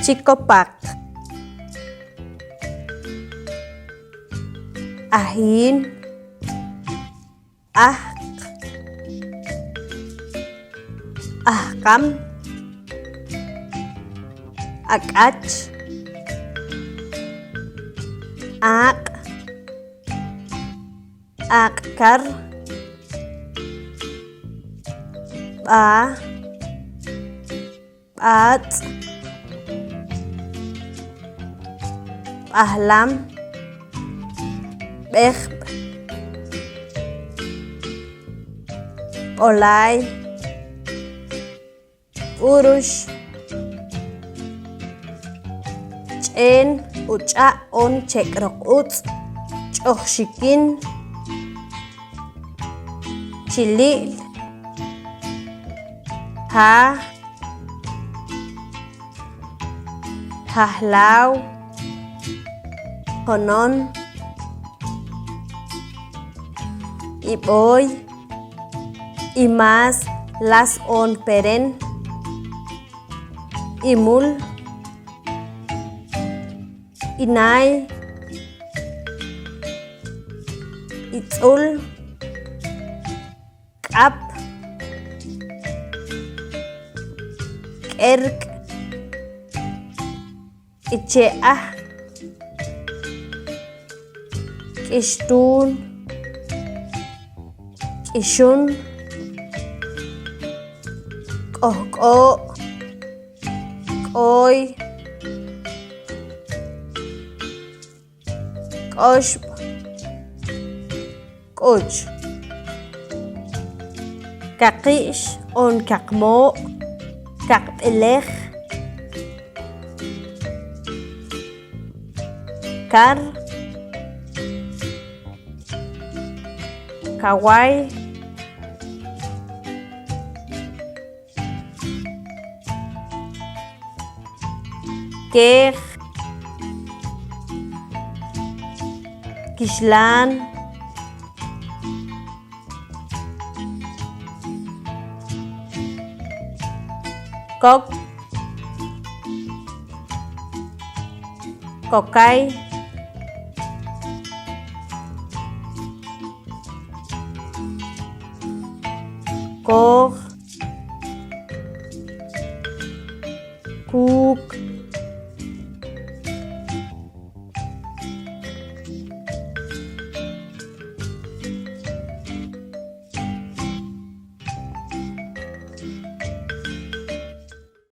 chikopak, ahin, ahkam, akach, akkar, bat, ahlam, bejb, olay, urush, chen, ucha'on, chekroq'utz, ch'ojxikin, chili'l, jahlaw, jonon, ib'oy, imas, las'on peren, imul, inay, itz'ul, k'ab, k'erk', iche'aj, k'ixtun, k'ixun, k'ojk'o', k'oy, k'oxb', k'uch, kaqi'x on kaqmoo', kaqb'elej, kar, kaway, keej, kixlan, kok, kokay, koj, kuk,